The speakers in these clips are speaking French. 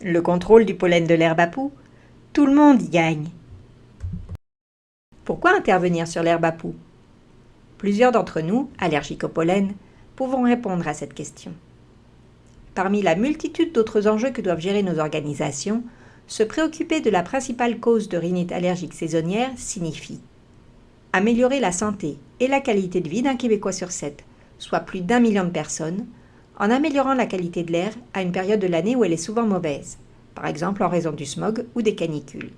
Le contrôle du pollen de l'herbe à poux, tout le monde y gagne. Pourquoi intervenir sur l'herbe à poux? Plusieurs d'entre nous, allergiques au pollen, pouvons répondre à cette question. Parmi la multitude d'autres enjeux que doivent gérer nos organisations, se préoccuper de la principale cause de rhinite allergique saisonnière signifie améliorer la santé et la qualité de vie d'un Québécois sur 7, soit plus d'1 million de personnes, en améliorant la qualité de l'air à une période de l'année où elle est souvent mauvaise, par exemple en raison du smog ou des canicules.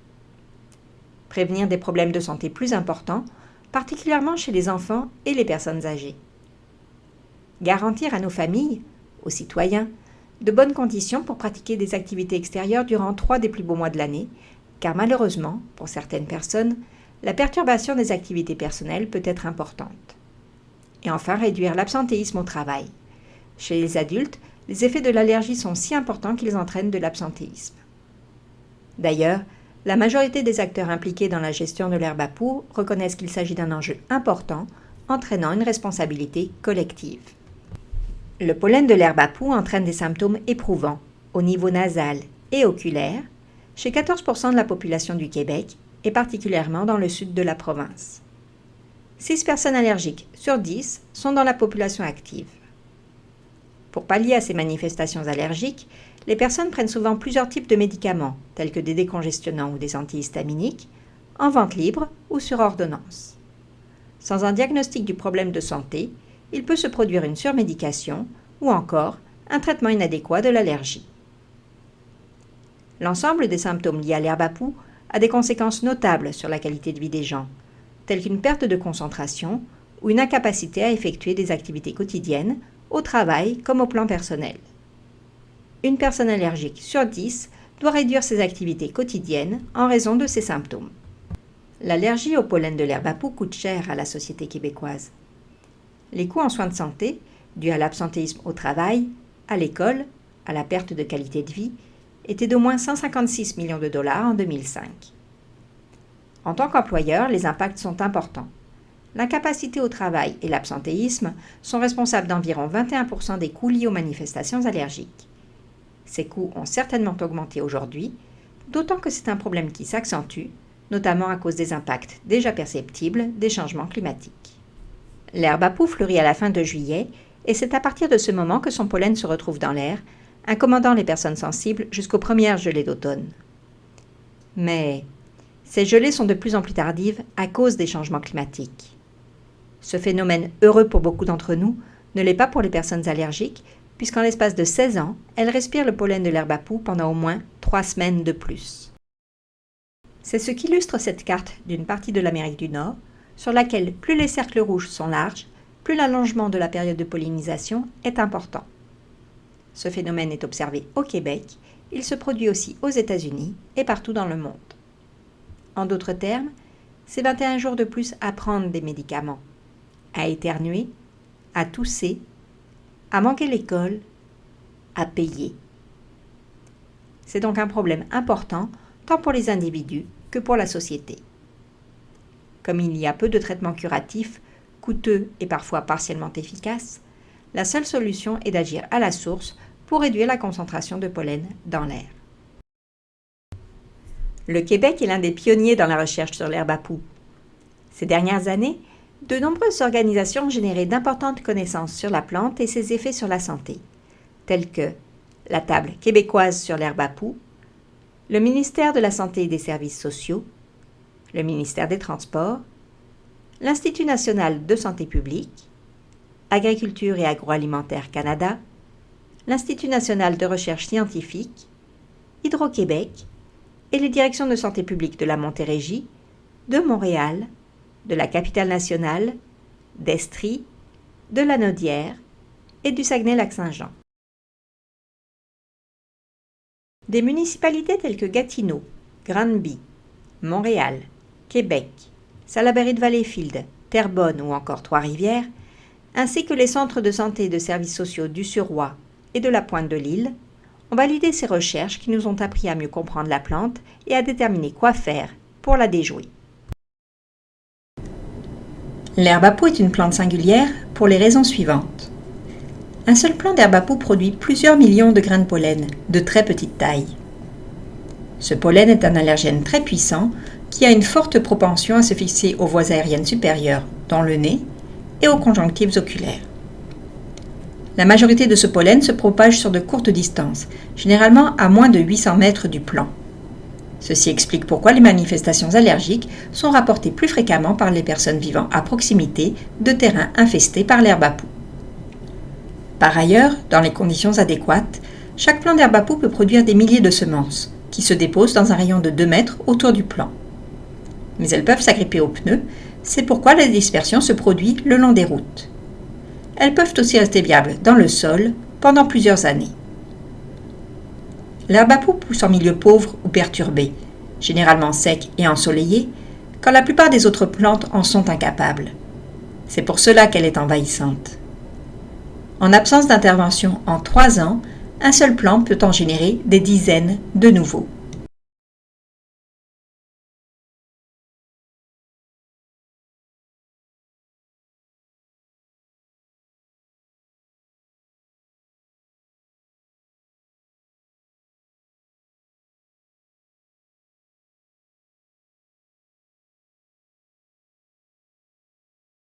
Prévenir des problèmes de santé plus importants, particulièrement chez les enfants et les personnes âgées. Garantir à nos familles, aux citoyens, de bonnes conditions pour pratiquer des activités extérieures durant 3 des plus beaux mois de l'année, car malheureusement, pour certaines personnes, la perturbation des activités personnelles peut être importante. Et enfin, réduire l'absentéisme au travail. Chez les adultes, les effets de l'allergie sont si importants qu'ils entraînent de l'absentéisme. D'ailleurs, la majorité des acteurs impliqués dans la gestion de l'herbe à poux reconnaissent qu'il s'agit d'un enjeu important, entraînant une responsabilité collective. Le pollen de l'herbe à poux entraîne des symptômes éprouvants, au niveau nasal et oculaire, chez 14% de la population du Québec, et particulièrement dans le sud de la province. 6 personnes allergiques sur 10 sont dans la population active. Pour pallier à ces manifestations allergiques, les personnes prennent souvent plusieurs types de médicaments, tels que des décongestionnants ou des antihistaminiques, en vente libre ou sur ordonnance. Sans un diagnostic du problème de santé, il peut se produire une surmédication ou encore un traitement inadéquat de l'allergie. L'ensemble des symptômes liés à l'herbe à poux a des conséquences notables sur la qualité de vie des gens, telles qu'une perte de concentration ou une incapacité à effectuer des activités quotidiennes, au travail comme au plan personnel. Une personne allergique sur 10 doit réduire ses activités quotidiennes en raison de ces symptômes. L'allergie au pollen de l'herbe à poux coûte cher à la société québécoise. Les coûts en soins de santé, dus à l'absentéisme au travail, à l'école, à la perte de qualité de vie, étaient d'au moins 156 millions de dollars en 2005. En tant qu'employeur, les impacts sont importants. L'incapacité au travail et l'absentéisme sont responsables d'environ 21% des coûts liés aux manifestations allergiques. Ces coûts ont certainement augmenté aujourd'hui, d'autant que c'est un problème qui s'accentue, notamment à cause des impacts déjà perceptibles des changements climatiques. L'herbe à poux fleurit à la fin de juillet et c'est à partir de ce moment que son pollen se retrouve dans l'air, incommodant les personnes sensibles jusqu'aux premières gelées d'automne. Mais ces gelées sont de plus en plus tardives à cause des changements climatiques. Ce phénomène heureux pour beaucoup d'entre nous ne l'est pas pour les personnes allergiques, puisqu'en l'espace de 16 ans, elles respirent le pollen de l'herbe à poux pendant au moins 3 semaines de plus. C'est ce qu'illustre cette carte d'une partie de l'Amérique du Nord, sur laquelle plus les cercles rouges sont larges, plus l'allongement de la période de pollinisation est important. Ce phénomène est observé au Québec, il se produit aussi aux États-Unis et partout dans le monde. En d'autres termes, c'est 21 jours de plus à prendre des médicaments, à éternuer, à tousser, à manquer l'école, à payer. C'est donc un problème important tant pour les individus que pour la société. Comme il y a peu de traitements curatifs, coûteux et parfois partiellement efficaces, la seule solution est d'agir à la source pour réduire la concentration de pollen dans l'air. Le Québec est l'un des pionniers dans la recherche sur l'herbe à poux. Ces dernières années, de nombreuses organisations ont généré d'importantes connaissances sur la plante et ses effets sur la santé, telles que la Table québécoise sur l'herbe à poux, le ministère de la Santé et des Services sociaux, le ministère des Transports, l'Institut national de santé publique, Agriculture et agroalimentaire Canada, l'Institut national de recherche scientifique, Hydro-Québec et les directions de santé publique de la Montérégie, de Montréal, de la Capitale-Nationale, d'Estrie, de la Naudière et du Saguenay-Lac-Saint-Jean. Des municipalités telles que Gatineau, Granby, Montréal, Québec, Salaberry-de-Valleyfield, Terrebonne ou encore Trois-Rivières, ainsi que les centres de santé et de services sociaux du Suroît et de la Pointe de l'Île, ont validé ces recherches qui nous ont appris à mieux comprendre la plante et à déterminer quoi faire pour la déjouer. L'herbe à poux est une plante singulière pour les raisons suivantes. Un seul plant d'herbe à poux produit plusieurs millions de grains de pollen, de très petite taille. Ce pollen est un allergène très puissant qui a une forte propension à se fixer aux voies aériennes supérieures, dont le nez, et aux conjonctives oculaires. La majorité de ce pollen se propage sur de courtes distances, généralement à moins de 800 mètres du plan. Ceci explique pourquoi les manifestations allergiques sont rapportées plus fréquemment par les personnes vivant à proximité de terrains infestés par l'herbe à poux. Par ailleurs, dans les conditions adéquates, chaque plant d'herbe à poux peut produire des milliers de semences, qui se déposent dans un rayon de 2 mètres autour du plant. Mais elles peuvent s'agripper aux pneus, c'est pourquoi la dispersion se produit le long des routes. Elles peuvent aussi rester viables dans le sol pendant plusieurs années. L'herbe à poux pousse en milieu pauvre ou perturbé, généralement sec et ensoleillé, quand la plupart des autres plantes en sont incapables. C'est pour cela qu'elle est envahissante. En absence d'intervention en 3 ans, un seul plant peut en générer des dizaines de nouveaux.